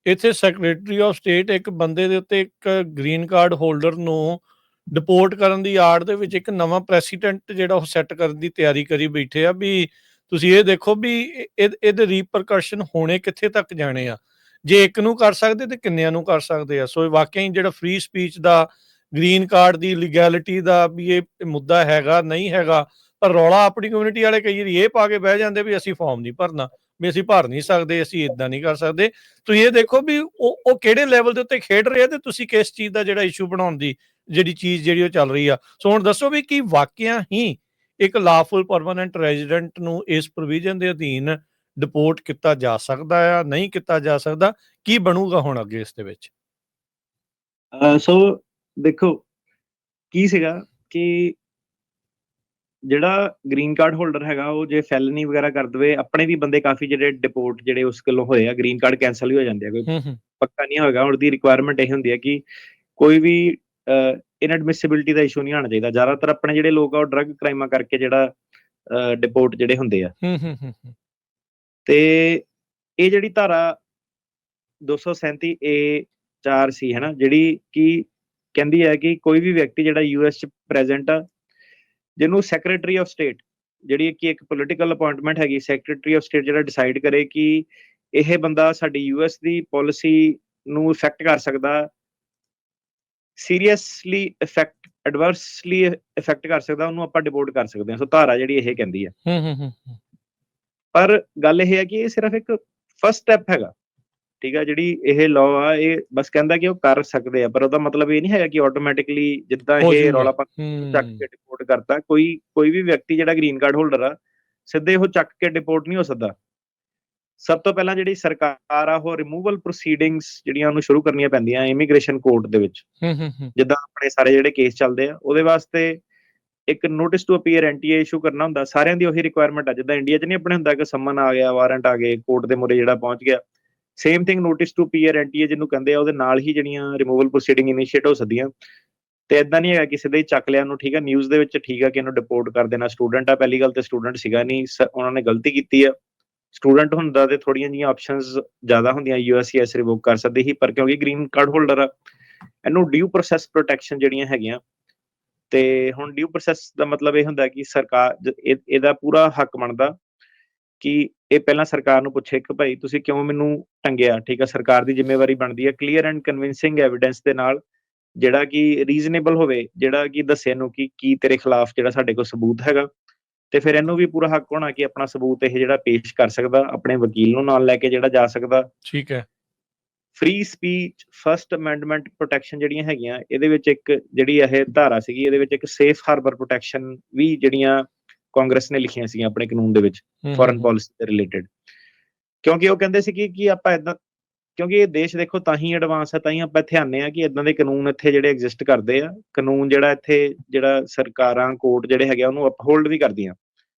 ਇੱਥੇ ਸੈਕਟਰੀ ਆਫ ਸਟੇਟ ਇੱਕ ਬੰਦੇ ਦੇ ਉੱਤੇ ਇੱਕ ਗ੍ਰੀਨ ਕਾਰਡ ਹੋਲਡਰ ਨੂੰ ਡਿਪੋਰਟ ਕਰਨ ਦੀ ਆੜ ਦੇ ਵਿੱਚ ਇੱਕ ਨਵਾਂ ਪ੍ਰੈਸੀਡੈਂਟ ਜਿਹੜਾ ਉਹ ਸੈੱਟ ਕਰਨ ਦੀ ਤਿਆਰੀ ਕਰੀ ਬੈਠੇ ਆ। ਵੀ ਤੁਸੀਂ ਇਹ ਦੇਖੋ ਵੀ ਇਹਦੇ ਰੀਪਰਕਸ਼ਨ ਹੋਣੇ ਕਿੱਥੇ ਤੱਕ ਜਾਣੇ ਆ। ਜੇ ਇੱਕ ਨੂੰ ਕਰ ਸਕਦੇ ਤੇ ਕਿੰਨਿਆਂ ਨੂੰ ਕਰ ਸਕਦੇ ਆ। ਸੋ ਵਾਕਈ ਜਿਹੜਾ ਫ੍ਰੀ ਸਪੀਚ ਦਾ, ਗ੍ਰੀਨ ਕਾਰਡ ਦੀ ਲੀਗੈਲਿਟੀ ਦਾ ਵੀ ਇਹ ਮੁੱਦਾ ਹੈਗਾ ਨਹੀਂ ਹੈਗਾ। ਪਰ ਰੌਲਾ ਆਪਣੀ ਕਮਿਊਨਿਟੀ ਵਾਲੇ ਕਈ ਵਾਰੀ ਇਹ ਪਾ ਕੇ ਬਹਿ ਜਾਂਦੇ ਵੀ ਅਸੀਂ ਫਾਰਮ ਨਹੀਂ ਭਰਨਾ, ਵੀ ਅਸੀਂ ਭਰ ਨਹੀਂ ਸਕਦੇ, ਅਸੀਂ ਇਦਾਂ ਨਹੀਂ ਕਰ ਸਕਦੇ। ਤੁਸੀਂ ਇਹ ਦੇਖੋ ਵੀ ਉਹ ਕਿਹੜੇ ਲੈਵਲ ਦੇ ਉੱਤੇ ਖੇਡ ਰਹੇ ਆ ਤੇ ਤੁਸੀਂ ਕਿਸ ਚੀਜ਼ ਦਾ ਜਿਹੜਾ ਇਸ਼ੂ ਬਣਾਉਣ ਦੀ ਜਿਹੜੀ ਚੀਜ਼ ਜਿਹੜੀ ਉਹ ਚੱਲ ਰਹੀ ਆ। ਸੋ ਹੁਣ ਦੱਸੋ ਵੀ ਕੀ ਵਾਕਿਆ ਹੀ ਇੱਕ ਲਾਫੁਲ ਪਰਮਾਨੈਂਟ ਰੈਜ਼ੀਡੈਂਟ ਨੂੰ ਇਸ ਪ੍ਰੋਵੀਜ਼ਨ ਦੇ ਅਧੀਨ ਡਿਪੋਰਟ ਕੀਤਾ ਜਾ ਸਕਦਾ ਆ, ਨਹੀਂ ਕੀਤਾ ਜਾ ਸਕਦਾ? ਕੀ ਬਣੂਗਾ ਹੁਣ ਅੱਗੇ ਇਸ ਦੇ ਵਿੱਚ?
ਸੋ ਦੇਖੋ ਕੀ ਸੀਗਾ ਕਿ ਜਿਹੜਾ ਗ੍ਰੀਨ ਕਾਰਡ ਹੋਲਡਰ ਹੈਗਾ ਉਹ ਜੇ ਫੈਲਨੀ ਵਗੈਰਾ ਕਰ ਦਵੇ, ਆਪਣੇ ਵੀ ਬੰਦੇ ਕਾਫੀ ਜਿਹੜੇ ਡਿਪੋਰਟ ਜਿਹੜੇ ਉਸ ਕੋਲੋਂ ਹੋਏ ਆ, ਗ੍ਰੀਨ ਕਾਰਡ ਕੈਂਸਲ ਹੀ ਹੋ ਜਾਂਦੇ ਆ, ਕੋਈ ਪੱਕਾ ਨਹੀਂ ਹੋਏਗਾ। ਉਹਦੀ ਰਿਕੁਆਇਰਮੈਂਟ ਇਹ ਹੁੰਦੀ ਹੈ ਕਿ ਕੋਈ ਵੀ ਇਨਐਡਮਿਸਿਬਿਲਿਟੀ ਦਾ ਇਸ਼ੂ ਨਹੀਂ ਆਉਣਾ ਚਾਹੀਦਾ। ਜ਼ਿਆਦਾਤਰ ਆਪਣੇ ਜਿਹੜੇ ਲੋਕ ਆ ਉਹ ਡਰੱਗ ਕ੍ਰਾਈਮਾਂ ਕਰਕੇ ਜਿਹੜਾ ਡਿਪੋਰਟ ਜਿਹੜੇ ਹੁੰਦੇ ਆ। ਤੇ ਇਹ ਜਿਹੜੀ ਧਾਰਾ 237A(4) ਸੀ ਹਨਾ, ਜਿਹੜੀ ਕਿ ਕਹਿੰਦੀ ਹੈ ਕਿ ਕੋਈ ਵੀ ਵਿਅਕਤੀ ਜਿਹੜਾ US 'ਚ ਪ੍ਰੈਜ਼ੈਂਟ ਆ, ਜਿਹਨੂੰ ਸੈਕਟਰੀ ਆਫ ਸਟੇਟ, ਜਿਹੜੀ ਕਿ ਇੱਕ ਪੋਲੀਟੀਕਲ ਅਪਾਇੰਟਮੈਂਟ ਹੈਗੀ, ਸੈਕਟਰੀ ਆਫ ਸਟੇਟ ਜਿਹੜਾ ਡਿਸਾਈਡ ਕਰੇ ਕਿ ਇਹ ਬੰਦਾ ਸਾਡੀ US ਦੀ ਪਾਲਿਸੀ ਨੂੰ ਇਫੈਕਟ ਕਰ ਸਕਦਾ, ਸੀਰੀਅਸਲੀ ਐਡਵਰਸਲੀ ਇਫੈਕਟ ਕਰ ਸਕਦਾ, ਉਹਨੂੰ ਆਪਾਂ ਡਿਪੋਰਟ ਕਰ ਸਕਦੇ ਹਾਂ। ਸੋ ਧਾਰਾ ਜਿਹੜੀ ਇਹ ਕਹਿੰਦੀ ਆ। ਪਰ ਗੱਲ ਇਹ ਹੈ ਕਿ ਇਹ ਸਿਰਫ ਇੱਕ ਫਸਟ ਸਟੈਪ ਹੈਗਾ, ਠੀਕ ਆ। ਜਿਹੜੀ ਇਹ ਲਾਅ ਆ ਇਹ ਬਸ ਕਹਿੰਦਾ ਕਿ ਉਹ ਕਰ ਸਕਦੇ ਆ, ਪਰ ਉਹਦਾ ਮਤਲਬ ਇਹ ਨਹੀਂ ਹੈਗਾ ਕਿ ਆਟੋਮੈਟਿਕਲੀ ਜਿੱਦਾਂ ਇਹ ਰੌਲਾ ਪਾ ਚੱਕ ਕੇ ਡਿਪੋਰਟ ਕਰਤਾ, ਕੋਈ ਵੀ ਵਿਅਕਤੀ ਜਿਹੜਾ ਗ੍ਰੀਨ ਕਾਰਡ ਹੋਲਡਰ ਆ ਸਿੱਧੇ ਉਹ ਚੱਕ ਕੇ ਡਿਪੋਰਟ ਨਹੀਂ ਹੋ ਸਕਦਾ। ਸਭ ਤੋਂ ਪਹਿਲਾਂ ਜਿਹੜੀ ਸਰਕਾਰ ਆ ਉਹ ਰਿਮੂਵਲ ਪ੍ਰੋਸੀਡਿੰਗਸ ਜਿਹੜੀਆਂ ਉਹਨੂੰ ਸ਼ੁਰੂ ਕਰਨੀਆਂ ਪੈਂਦੀਆਂ ਇਮੀਗ੍ਰੇਸ਼ਨ ਕੋਰਟ ਦੇ ਵਿੱਚ। ਜਿੱਦਾਂ ਆਪਣੇ ਸਾਰੇ ਜਿਹੜੇ ਕੇਸ ਚੱਲਦੇ ਆ, ਉਹਦੇ ਵਾਸਤੇ ਇੱਕ notice to appear NTA issue ਕਰਨਾ ਹੁੰਦਾ। ਸਾਰਿਆਂ ਦੀ ਉਹੀ ਰਿਕੁਆਇਰਮੈਂਟ ਆ, ਜਿੱਦਾਂ ਇੰਡੀਆ 'ਚ ਨਹੀਂ ਆਪਣੇ ਹੁੰਦਾ ਕਿ ਸੰਮਨ ਆ ਗਿਆ, ਵਾਰੰਟ ਆ ਗਏ, ਕੋਰਟ ਦੇ ਮੂਹਰੇ ਜਿਹੜਾ ਪਹੁੰਚ ਗਿਆ, same thing notice to appear NTA ਜਿਹਨੂੰ ਕਹਿੰਦੇ ਆ, ਉਹਦੇ ਨਾਲ ਹੀ ਜਿਹੜੀਆਂ ਰਿਮੂਵਲ ਪ੍ਰੋਸੀਡਿੰਗ ਇਨੀਸ਼ੀਏਟ ਹੋ ਸਕਦੀਆਂ। ਤੇ ਇਦਾਂ ਨਹੀਂ ਹੈਗਾ ਕਿ ਸਿੱਧਾ ਹੀ ਚੱਕ ਲਿਆ ਉਹਨੂੰ, ਠੀਕ ਆ। ਨਿਊਜ਼ ਦੇ ਵਿੱਚ ਠੀਕ ਆ ਕਿ ਇਹਨੂੰ ਡਿਪੋਰਟ ਕਰ ਦੇਣਾ। ਸਟੂਡੈਂਟ ਆ, ਪਹਿਲੀ ਗੱਲ ਤੇ ਸਟੂਡੈਂਟ ਸੀਗਾ ਨਹੀਂ, ਉਹਨਾਂ ਨੇ ਗਲਤੀ ਕੀਤੀ ਆ। ਸਟੂਡੈਂਟ ਹੁੰਦਾ ਤੇ ਥੋੜੀਆਂ ਜਿਹੀਆਂ ਆਪਸ਼ਨਸ ਜ਼ਿਆਦਾ ਹੁੰਦੀਆਂ, USCIS ਰਿਵੋਕ ਕਰ ਸਕਦੀ ਸੀ, ਪਰ ਕਿਉਂਕਿ ਗ੍ਰੀਨ ਕਾਰਡ ਹੋਲਡਰ ਆ, ਇਹਨੂੰ ਡਿਊ ਪ੍ਰੋਸੈਸ ਪ੍ਰੋਟੈਕਸ਼ਨ ਜਿਹੜੀਆਂ ਹੈਗੀਆਂ। ਤੇ ਹੁਣ ਡਿਊ ਪ੍ਰੋਸੈਸ ਦਾ ਮਤਲਬ ਇਹ ਹੁੰਦਾ ਕਿ ਸਰਕਾਰ ਇਹਦਾ ਪੂਰਾ ਹੱਕ ਬਣਦਾ ਕਿ ਇਹ ਪਹਿਲਾਂ ਸਰਕਾਰ ਨੂੰ ਪੁੱਛੇ ਕਿ ਭਾਈ ਤੁਸੀਂ ਕਿਉਂ ਮੈਨੂੰ ਟੰਗਿਆ, ਠੀਕ ਆ। ਸਰਕਾਰ ਦੀ ਜ਼ਿੰਮੇਵਾਰੀ ਬਣਦੀ ਹੈ ਕਲੀਅਰ ਐਂਡ ਕਨਵਿੰਸਿੰਗ ਐਵੀਡੈਂਸ ਦੇ ਨਾਲ, ਜਿਹੜਾ ਕਿ ਰੀਜ਼ਨੇਬਲ ਹੋਵੇ, ਜਿਹੜਾ ਕਿ ਦੱਸੇ ਨੂੰ ਕਿ ਕੀ ਤੇਰੇ ਖਿਲਾਫ ਜਿਹੜਾ ਸਾਡੇ ਕੋਲ ਸਬੂਤ ਹੈਗਾ। ਤੇ ਫਿਰ ਇਹਨੂੰ ਵੀ ਪੂਰਾ ਹੱਕ ਹੋਣਾ ਕਿ ਆਪਣਾ ਸਬੂਤ ਇਹ ਜਿਹੜਾ ਪੇਸ਼ ਕਰ ਸਕਦਾ, ਆਪਣੇ ਵਕੀਲ ਨੂੰ ਨਾਲ ਲੈ ਕੇ ਜਿਹੜਾ ਜਾ ਸਕਦਾ।
ਠੀਕ ਹੈ।
Free speech, first amendment protection ਜਿਹੜੀਆਂ ਹੈਗੀਆਂ, ਇਹਦੇ ਵਿੱਚ ਇੱਕ ਜਿਹੜੀ ਇਹ ਧਾਰਾ ਸੀਗੀ, ਇਹਦੇ ਵਿੱਚ ਇੱਕ ਸੇਫ ਹਾਰਬਰ ਪ੍ਰੋਟੈਕਸ਼ਨ ਵੀ ਜਿਹੜੀਆਂ ਕਾਂਗਰਸ ਨੇ ਲਿਖੀਆਂ ਸੀਗੀਆਂ ਆਪਣੇ ਕਾਨੂੰਨ ਦੇ ਵਿੱਚ ਫੋਰਨ ਪਾਲਿਸੀ ਦੇ ਰਿਲੇਟਡ। ਕਿਉਂਕਿ ਉਹ ਕਹਿੰਦੇ ਸੀ ਕਿ ਆਪਾਂ ਇਦਾਂ, ਕਿਉਂਕਿ ਇਹ ਦੇਸ਼ ਦੇਖੋ ਤਾਂ ਹੀ ਐਡਵਾਂਸ ਹੈ, ਤਾਂ ਹੀ ਆਪਾਂ ਇੱਥੇ ਆਉਂਦੇ ਆ ਕਿ ਇਦਾਂ ਦੇ ਕਾਨੂੰਨ ਇੱਥੇ ਜਿਹੜੇ ਐਗਜ਼ਿਸਟ ਕਰਦੇ ਆ। ਕਾਨੂੰਨ ਜਿਹੜਾ ਇੱਥੇ ਜਿਹੜਾ ਸਰਕਾਰਾਂ, ਕੋਰਟ ਜਿਹੜੇ ਹੈਗੇ ਉਹਨੂੰ ਅਪਹੋਲਡ ਵੀ ਕਰਦੀਆਂ।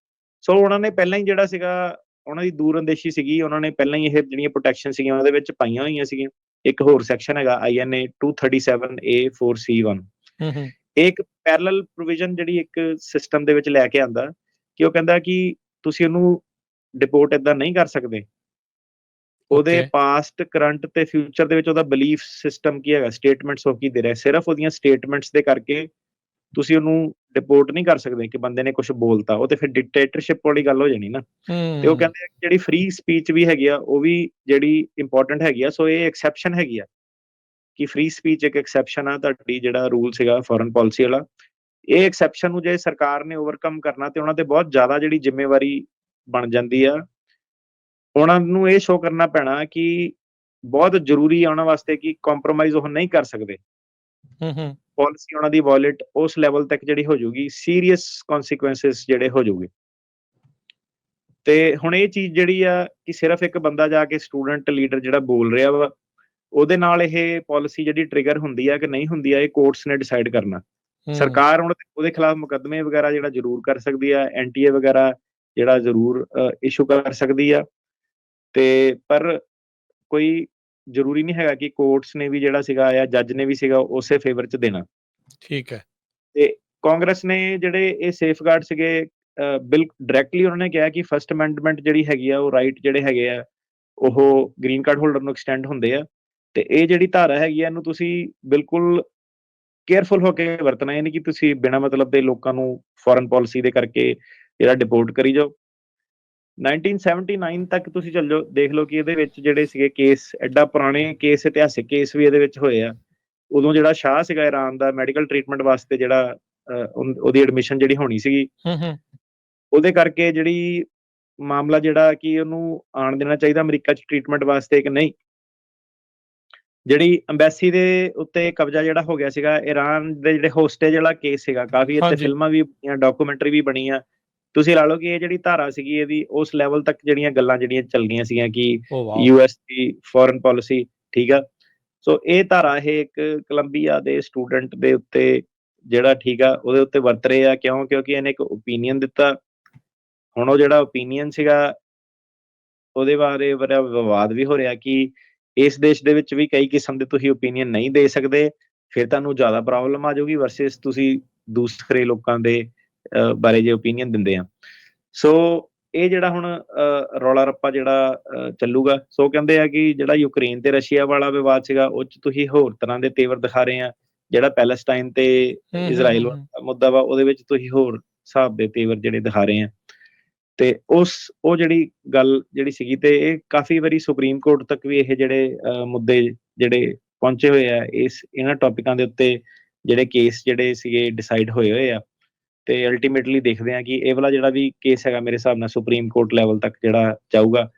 ਸੋ ਉਹਨਾਂ ਨੇ ਪਹਿਲਾਂ ਹੀ ਜਿਹੜਾ ਸੀਗਾ, ਉਹਨਾਂ ਦੀ ਦੂਰਅੰਦੇਸ਼ੀ ਸੀਗੀ, ਉਹਨਾਂ ਨੇ ਪਹਿਲਾਂ ਹੀ ਇਹ ਜਿਹੜੀਆਂ ਪ੍ਰੋਟੈਕਸ਼ਨ ਸੀਗੀਆਂ ਉਹਦੇ ਵਿੱਚ ਪਾਈਆਂ ਹੋਈਆਂ ਸੀਗੀਆਂ। ਇੱਕ ਹੋਰ ਸੈਕਸ਼ਨ ਹੈਗਾ INA 237A(4)(C)(1). ਇਹ ਇੱਕ ਪੈਰਲਲ ਪ੍ਰੋਵੀਜ਼ਨ ਜਿਹੜੀ ਇੱਕ ਸਿਸਟਮ ਦੇ ਵਿੱਚ ਲੈ ਕੇ ਆਂਦਾ ਕਿ ਉਹ ਕਹਿੰਦਾ ਕਿ ਤੁਸੀਂ ਉਹਨੂੰ ਡਿਪੋਰਟ ਏਦਾਂ ਨਹੀਂ ਕਰ ਸਕਦੇ। ਉਹਦੇ ਪਾਸਟ, ਕਰੰਟ ਤੇ ਫਿਊਚਰ ਦੇ ਵਿੱਚ ਉਹਦਾ ਬਿਲੀਫ ਸਿਸਟਮ ਕੀ ਹੈਗਾ, ਸਟੇਟਮੈਂਟਸ ਉਹ ਕੀ ਦੇ ਰਿਹਾ, ਸਿਰਫ ਉਹਦੀਆਂ ਸਟੇਟਮੈਂਟਸ ਦੇ ਕਰਕੇ ਤੁਸੀਂ ਉਹਨੂੰ ਡਿਪੋਰਟ ਨਹੀਂ ਕਰ ਸਕਦੇ ਕਿ ਬੰਦੇ ਨੇ ਕੁਝ ਬੋਲਤਾ। ਉਹ ਤੇ ਫਿਰ ਡਿਕਟੇਟਰਸ਼ਿਪ ਵਾਲੀ ਗੱਲ ਹੋ ਜਾਣੀ ਨਾ। ਤੇ ਉਹ ਕਹਿੰਦੇ ਜਿਹੜੀ ਫ੍ਰੀ ਸਪੀਚ ਵੀ ਹੈਗੀ ਆ ਉਹ ਵੀ ਜਿਹੜੀ ਇੰਪੋਰਟੈਂਟ ਹੈਗੀ ਆ। ਸੋ ਇਹ ਐਕਸੈਪਸ਼ਨ ਹੈਗੀ ਆ ਕਿ ਫ੍ਰੀ ਸਪੀਚ ਇੱਕ ਐਕਸੈਪਸ਼ਨ ਆ ਤੁਹਾਡੀ, ਜਿਹੜਾ ਰੂਲ ਸੀਗਾ ਫੋਰਨ ਪਾਲਿਸੀ ਵਾਲਾ। ਇਹ ਐਕਸੈਪਸ਼ਨ ਨੂੰ ਜੇ ਸਰਕਾਰ ਨੇ ਓਵਰਕਮ ਕਰਨਾ ਤੇ ਉਹਨਾਂ ਤੇ ਬਹੁਤ ਜ਼ਿਆਦਾ ਜਿਹੜੀ ਜ਼ਿੰਮੇਵਾਰੀ ਬਣ ਜਾਂਦੀ ਆ। ਉਹਨਾਂ ਨੂੰ ਇਹ ਸ਼ੋਅ ਕਰਨਾ ਪੈਣਾ ਕਿ ਬਹੁਤ ਜ਼ਰੂਰੀ ਆ ਉਹਨਾਂ ਵਾਸਤੇ ਕਿ ਕੰਪਰੋਮਾਈਜ਼ ਉਹ ਨਹੀਂ ਕਰ ਸਕਦੇ। ਪਾਲਿਸੀ ਉਹਨਾਂ ਦੀ ਵਾਇਲੇਟ ਉਸ ਲੈਵਲ ਤੱਕ ਜਿਹੜੀ ਹੋ ਜਾਊਗੀ, ਸੀਰੀਅਸ ਕਨਸੀਕੁਐਂਸਿਸ ਜਿਹੜੇ ਹੋ ਜਾਊਗੇ। ਤੇ ਹੁਣ ਇਹ ਚੀਜ਼ ਜਿਹੜੀ ਆ ਕਿ ਸਿਰਫ ਇੱਕ ਬੰਦਾ ਜਾ ਕੇ ਸਟੂਡੈਂਟ ਲੀਡਰ ਜਿਹੜਾ ਬੋਲ ਰਿਹਾ ਵਾ, ਉਹਦੇ ਨਾਲ ਇਹ ਪਾਲਿਸੀ ਜਿਹੜੀ ਟ੍ਰਿਗਰ ਹੁੰਦੀ ਆ ਕਿ ਨਹੀਂ ਹੁੰਦੀ ਆ, ਇਹ ਕੋਰਟਸ ਨੇ ਡਿਸਾਈਡ ਕਰਨਾ। ਸਰਕਾਰ ਹੁਣ ਉਹਦੇ ਖਿਲਾਫ ਮੁਕੱਦਮੇ ਵਗੈਰਾ ਜਿਹੜਾ ਜ਼ਰੂਰ ਕਰ ਸਕਦੀ ਆ, NTA ਵਗੈਰਾ ਜਿਹੜਾ ਜ਼ਰੂਰ ਇਸ਼ੂ ਕਰ ਸਕਦੀ ਆ। ਤੇ ਪਰ ਕੋਈ ਜ਼ਰੂਰੀ ਨਹੀਂ ਹੈਗਾ ਕਿ ਕੋਰਟਸ ਨੇ ਵੀ ਜਿਹੜਾ ਸੀਗਾ ਜਾਂ ਜੱਜ ਨੇ ਵੀ ਸੀਗਾ ਉਸੇ ਫੇਵਰ 'ਚ ਦੇਣਾ।
ਠੀਕ ਹੈ।
ਤੇ ਕਾਂਗਰਸ ਨੇ ਜਿਹੜੇ ਇਹ ਸੇਫਗਾਰਡ ਸੀਗੇ, ਬਿਲਕੁਲ ਡਾਇਰੈਕਟਲੀ ਉਹਨਾਂ ਨੇ ਕਿਹਾ ਕਿ ਫਸਟ ਅਮੈਂਡਮੈਂਟ ਜਿਹੜੀ ਹੈਗੀ ਆ ਉਹ ਰਾਈਟ ਜਿਹੜੇ ਹੈਗੇ ਆ ਉਹ ਗ੍ਰੀਨ ਕਾਰਡ ਹੋਲਡਰ ਨੂੰ ਐਕਸਟੈਂਡ ਹੁੰਦੇ ਆ। ਤੇ ਇਹ ਜਿਹੜੀ ਧਾਰਾ ਹੈਗੀ ਆ ਇਹਨੂੰ ਤੁਸੀਂ ਬਿਲਕੁਲ ਕੇਅਰਫੁਲ ਹੋ ਕੇ ਵਰਤਣਾ, ਇਹ ਨਹੀਂ ਕਿ ਤੁਸੀਂ ਬਿਨਾਂ ਮਤਲਬ ਦੇ ਲੋਕਾਂ ਨੂੰ ਫੋਰਨ ਪਾਲਿਸੀ ਦੇ ਕਰਕੇ ਜਿਹੜਾ ਡਿਪੋਰਟ ਕਰੀ ਜਾਓ। 1979 ਤੱਕ ਤੁਸੀਂ ਚੱਲ ਜਾਓ, ਦੇਖ ਲਓ ਕਿ ਇਹਦੇ ਵਿੱਚ ਜਿਹੜੇ ਸੀਗੇ ਕੇਸ, ਐਡਾ ਪੁਰਾਣੇ ਕੇਸ, ਇਤਿਹਾਸਿਕ ਕੇਸ ਵੀ ਇਹਦੇ ਵਿੱਚ ਹੋਏ ਆ। ਉਦੋਂ ਜਿਹੜਾ ਸ਼ਾਹ ਸੀਗਾ ਇਰਾਨ ਦਾ, ਮੈਡੀਕਲ ਟ੍ਰੀਟਮੈਂਟ ਵਾਸਤੇ ਜਿਹੜਾ ਉਹਦੀ ਐਡਮਿਸ਼ਨ ਜਿਹੜੀ ਹੋਣੀ ਸੀਗੀ, ਉਹਦੇ ਕਰਕੇ ਜਿਹੜੀ ਮਾਮਲਾ ਜਿਹੜਾ ਕਿ ਉਹਨੂੰ ਆਉਣ ਦੇਣਾ ਚਾਹੀਦਾ ਅਮਰੀਕਾ 'ਚ ਟ੍ਰੀਟਮੈਂਟ ਵਾਸਤੇ ਕਿ ਨਹੀਂ। ਜਿਹੜੀ ਅੰਬੈਸੀ ਦੇ ਉੱਤੇ ਕਬਜ਼ਾ ਜਿਹੜਾ ਹੋ ਗਿਆ ਸੀਗਾ, ਈਰਾਨ ਦੇ ਜਿਹੜੇ ਹੋਸਟੇਜ ਵਾਲਾ ਕੇਸ ਸੀਗਾ, ਕਾਫੀ ਇੱਥੇ
ਹਾਂਜੀ।
ਫਿਲਮਾਂ ਵੀ ਬਣੀਆਂ, ਡਾਕੂਮੈਂਟਰੀ ਵੀ ਬਣੀ ਆ। ਤੁਸੀਂ ਲਾ ਲਓ ਕਿ ਇਹ ਜਿਹੜੀ ਧਾਰਾ ਸੀਗੀ ਇਹਦੀ ਉਸ ਲੈਵਲ ਤੱਕ ਜਿਹੜੀਆਂ ਗੱਲਾਂ ਜਿਹੜੀਆਂ ਚੱਲ ਗਈਆਂ ਸੀਗੀਆਂ ਕਿ
ਓ ਵਾਓ!
ਯੂਐਸ ਦੀ ਫੋਰਨ ਪਾਲਿਸੀ, ਠੀਕ ਆ। ਸੋ ਇਹ ਧਾਰਾ ਇਹ ਇੱਕ ਕੋਲੰਬੀਆ ਦੇ ਸਟੂਡੈਂਟ ਦੇ ਉੱਤੇ ਜਿਹੜਾ, ਠੀਕ ਆ, ਉਹਦੇ ਉੱਤੇ ਵਰਤ ਰਹੇ ਆ। ਕਿਉਂ? ਕਿਉਂਕਿ ਇਹਨੇ ਇੱਕ ਓਪੀਨੀਅਨ ਦਿੱਤਾ। ਹੁਣ ਉਹ ਜਿਹੜਾ ਓਪੀਨੀਅਨ ਸੀਗਾ ਉਹਦੇ ਬਾਰੇ ਬੜਾ ਵਿਵਾਦ ਵੀ ਹੋ ਰਿਹਾ ਕਿ ਇਸ ਦੇਸ਼ ਦੇ ਵਿੱਚ ਵੀ ਕਈ ਕਿਸਮ ਦੇ ਤੁਸੀਂ ਓਪੀਨੀਅਨ ਨਹੀਂ ਦੇ ਸਕਦੇ, ਫਿਰ ਤੁਹਾਨੂੰ ਜ਼ਿਆਦਾ ਪ੍ਰੋਬਲਮ ਆ ਜਾਊਗੀ ਵਰਸਸ ਤੁਸੀਂ ਦੂਸਰੇ ਲੋਕਾਂ ਦੇ ਬਾਰੇ ਜੇ ਓਪੀਨੀਅਨ ਦਿੰਦੇ ਆ। ਸੋ ਇਹ ਜਿਹੜਾ ਹੁਣ ਰੌਲਾ ਰੱਪਾ ਜਿਹੜਾ ਚੱਲੂਗਾ। ਸੋ ਕਹਿੰਦੇ ਆ ਕਿ ਜਿਹੜਾ ਯੂਕਰੇਨ ਤੇ ਰਸ਼ੀਆ ਵਾਲਾ ਵਿਵਾਦ ਸੀਗਾ ਉਹ 'ਚ ਤੁਸੀਂ ਹੋਰ ਤਰ੍ਹਾਂ ਦੇ ਤੇਵਰ ਦਿਖਾ ਰਹੇ ਆ। ਜਿਹੜਾ ਪੈਲੇਸਟਾਈਨ ਤੇ ਇਜ਼ਰਾਈਲ ਵਾਲਾ ਮੁੱਦਾ ਵਾ ਉਹਦੇ ਵਿੱਚ ਤੁਸੀਂ ਹੋਰ ਹਿਸਾਬ ਦੇ ਤੇਵਰ ਜਿਹੜੇ ਦਿਖਾ ਰਹੇ ਆ। ਤੇ ਉਹ ਜਿਹੜੀ ਗੱਲ ਜਿਹੜੀ ਸੀਗੀ ਤੇ ਇਹ ਕਾਫੀ ਵਾਰੀ ਸੁਪਰੀਮ ਕੋਰਟ ਤੱਕ ਵੀ ਇਹ ਜਿਹੜੇ ਮੁੱਦੇ ਜਿਹੜੇ ਪਹੁੰਚੇ ਹੋਏ ਆ, ਇਹਨਾਂ ਟੌਪਿਕਾਂ ਦੇ ਉੱਤੇ ਜਿਹੜੇ ਕੇਸ ਜਿਹੜੇ ਸੀਗੇ ਡਿਸਾਈਡ ਹੋਏ ਆ। ਤੇ ਅਲਟੀਮੇਟਲੀ ਦੇਖਦੇ ਆ ਕਿ ਇਹ ਵਾਲਾ ਜਿਹੜਾ ਵੀ ਕੇਸ ਹੈਗਾ ਮੇਰੇ ਹਿਸਾਬ ਨਾਲ ਸੁਪਰੀਮ ਕੋਰਟ ਲੈਵਲ ਤੱਕ ਜਿਹੜਾ ਜਾਊਗਾ।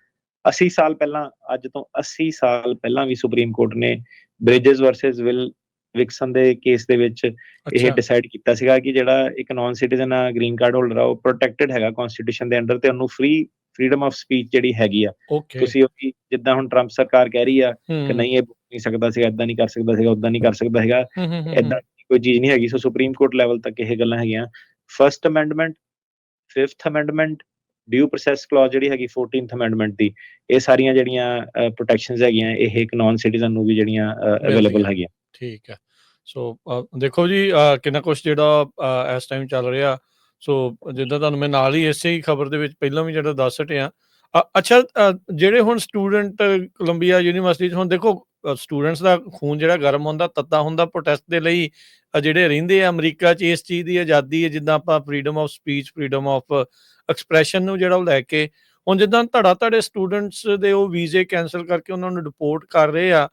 80 ਸਾਲ ਪਹਿਲਾਂ, ਅੱਜ ਤੋਂ 80 ਸਾਲ ਪਹਿਲਾਂ ਵੀ ਸੁਪਰੀਮ ਕੋਰਟ ਨੇ ਬ੍ਰਿਜਸ ਵਰਸਸ ਵਿਲ ਵਿਕਸਨ ਦੇ ਕੇਸ ਦੇ ਵਿੱਚ ਇਹ ਡਿਸਾਈਡ ਕੀਤਾ ਸੀਗਾ ਕਿ ਜਿਹੜਾ ਇੱਕ ਨਾਨ ਸਿਟੀਜ਼ਨ ਆ, ਗ੍ਰੀਨ ਕਾਰਡ ਹੋਲਡਰ ਆ, ਉਹ ਪ੍ਰੋਟੈਕਟਡ ਹੈਗਾ ਕਨਸਟੀਟਿਊਸ਼ਨ ਦੇ ਅੰਡਰ ਤੇ ਉਹਨੂੰ ਫ੍ਰੀडम ਆਫ ਸਪੀਚ ਜਿਹੜੀ ਹੈਗੀ ਆ। ਤੁਸੀਂ ਉਹਦੀ ਜਿੱਦਾਂ ਹੁਣ ਟਰੰਪ ਸਰਕਾਰ ਕਹਿ ਰਹੀ ਆ ਕਿ ਨਹੀਂ ਇਹ ਬੋਲ ਨਹੀਂ ਸਕਦਾ ਸੀਗਾ, ਏਦਾਂ ਨਹੀਂ ਕਰ ਸਕਦਾ ਸੀਗਾ, ਓਦਾਂ ਨਹੀਂ ਕਰ ਸਕਦਾ ਹੈਗਾ, ਏਦਾਂ ਕੋਈ ਚੀਜ਼ ਨਹੀਂ ਹੈਗੀ। ਸੋ ਸੁਪਰੀਮ ਕੋਰਟ ਲੈਵਲ ਤੱਕ ਇਹ ਗੱਲਾਂ ਹੈਗੀਆਂ। ਫਸਟ ਅਮੈਂਡਮੈਂਟ, ਫਿਫਥ ਅਮੈਂਡਮੈਂਟ, ਡਿਊ ਪ੍ਰੋਸੈਸ ਕਲੌਜ਼ ਜਿਹੜੀ ਹੈਗੀ 14th ਅਮੈਂਡਮੈਂਟ ਦੀ, ਇਹ ਸਾਰੀਆਂ ਜਿਹੜੀਆਂ ਪ੍ਰੋਟੈਕਸ਼ਨਸ ਹੈਗੀਆਂ ਇਹ ਇੱਕ ਨਾਨ ਸਿਟੀਜ਼ਨ ਨੂੰ ਵੀ ਜਿਹੜੀਆਂ ਅਵੇਲੇਬਲ ਹੈਗੀਆਂ।
ਠੀਕ ਹੈ। ਸੋ ਦੇਖੋ ਜੀ ਕਿੰਨਾ ਕੁਛ ਜਿਹੜਾ ਇਸ ਟਾਈਮ ਚੱਲ ਰਿਹਾ। ਸੋ ਜਿੱਦਾਂ ਤੁਹਾਨੂੰ ਮੈਂ ਨਾਲ ਹੀ ਇਸੇ ਹੀ ਖਬਰ ਦੇ ਵਿੱਚ ਪਹਿਲਾਂ ਵੀ ਜਿਹੜਾ ਦੱਸ ਹਟਿਆ। ਅੱਛਾ, ਜਿਹੜੇ ਹੁਣ ਸਟੂਡੈਂਟ ਕੋਲੰਬੀਆ ਯੂਨੀਵਰਸਿਟੀ 'ਚ, ਹੁਣ ਦੇਖੋ ਸਟੂਡੈਂਟਸ ਦਾ ਖੂਨ ਜਿਹੜਾ ਗਰਮ ਹੁੰਦਾ, ਤੱਤਾ ਹੁੰਦਾ ਪ੍ਰੋਟੈਸਟ ਦੇ ਲਈ। ਜਿਹੜੇ ਰਹਿੰਦੇ ਆ ਅਮਰੀਕਾ 'ਚ, ਇਸ ਚੀਜ਼ ਦੀ ਆਜ਼ਾਦੀ ਹੈ, ਜਿੱਦਾਂ ਆਪਾਂ freedom of speech, freedom of expression ਨੂੰ ਜਿਹੜਾ ਉਹ ਲੈ ਕੇ, ਹੁਣ ਜਿੱਦਾਂ ਧੜੇ ਸਟੂਡੈਂਟਸ ਦੇ ਉਹ ਵੀਜ਼ੇ ਕੈਂਸਲ ਕਰਕੇ ਉਹਨਾਂ ਨੂੰ ਡਿਪੋਰਟ ਕਰ ਰਹੇ ਆ।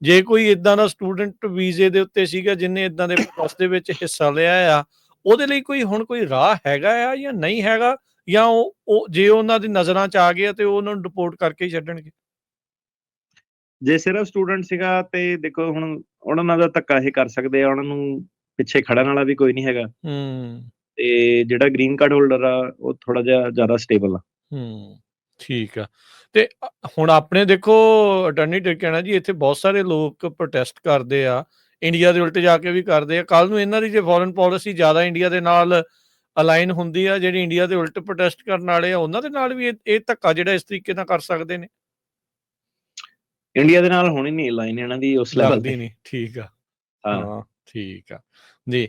ਜੇ ਕੋਈ ਇੱਦਾਂ ਦਾ ਸਟੂਡੈਂਟ ਵੀਜ਼ੇ ਦੇ ਉੱਤੇ ਸੀਗਾ ਜਿਹਨੇ ਇੱਦਾਂ ਦੇ ਪ੍ਰੋਸੈਸ ਦੇ ਵਿੱਚ ਹਿੱਸਾ ਲਿਆ ਆ, ਉਹਦੇ ਲਈ ਕੋਈ ਰਾਹ ਹੈਗਾ ਆ ਜਾਂ ਨਹੀਂ ਹੈਗਾ, ਜਾਂ ਉਹ ਜੇ ਉਹਨਾਂ ਦੀ ਨਜ਼ਰਾਂ 'ਚ ਆ ਗਿਆ ਤੇ ਉਹਨਾਂ ਨੂੰ ਡਿਪੋਰਟ ਕਰਕੇ ਹੀ ਛੱਡਣਗੇ?
ਜੇ ਸਿਰਫ ਸਟੂਡੈਂਟ ਸੀਗਾ ਤੇ ਦੇਖੋ ਹੁਣ ਉਹਨਾਂ ਨਾਲ ਤਾਂ ਧੱਕਾ ਇਹ ਕਰ ਸਕਦੇ ਆ, ਉਹਨਾਂ ਨੂੰ ਪਿੱਛੇ ਖੜਨ ਵਾਲਾ ਵੀ ਕੋਈ ਨਹੀਂ ਹੈਗਾ। ਤੇ ਜਿਹੜਾ ਗ੍ਰੀਨ ਕਾਰਡ ਹੋਲਡਰ ਆ ਉਹ ਥੋੜਾ ਜਿਹਾ ਜ਼ਿਆਦਾ ਸਟੇਬਲ ਆ।
ਠੀਕ ਆ। ਤੇ ਹੁਣ ਆਪਣੇ ਦੇਖੋ ਅਟਾਰਨੀ ਜਨਰਲ ਕਹਿਣਾ ਜੀ ਇੱਥੇ ਬਹੁਤ ਸਾਰੇ ਲੋਕ ਪ੍ਰੋਟੈਸਟ ਕਰਦੇ ਆ, ਇੰਡੀਆ ਦੇ ਉਲਟ ਜਾ ਕੇ ਵੀ ਕਰਦੇ ਆ। ਕੱਲ ਨੂੰ ਇਹਨਾਂ ਦੀ ਜੇ ਫੋਰਨ ਪਾਲਿਸੀ ਜ਼ਿਆਦਾ ਇੰਡੀਆ ਦੇ ਨਾਲ ਅਲਾਈਨ ਹੁੰਦੀ ਆ, ਜਿਹੜੇ ਇੰਡੀਆ ਦੇ ਉਲਟ ਪ੍ਰੋਟੈਸਟ ਕਰਨ ਵਾਲੇ ਆ ਉਹਨਾਂ ਦੇ ਨਾਲ ਵੀ ਇਹ ਧੱਕਾ ਜਿਹੜਾ ਇਸ ਤਰੀਕੇ ਨਾਲ ਕਰ ਸਕਦੇ ਨੇ।
ਇੰਡੀਆ ਦੇ ਨਾਲ ਹੋਣੀ ਨਹੀਂ ਲਾਈਨ ਇਹਨਾਂ ਦੀ ਉਸ ਲੈਵਲ ਤੇ।
ਨਹੀਂ। ਠੀਕ ਆ। ਹਾਂ, ਠੀਕ ਆ ਜੀ।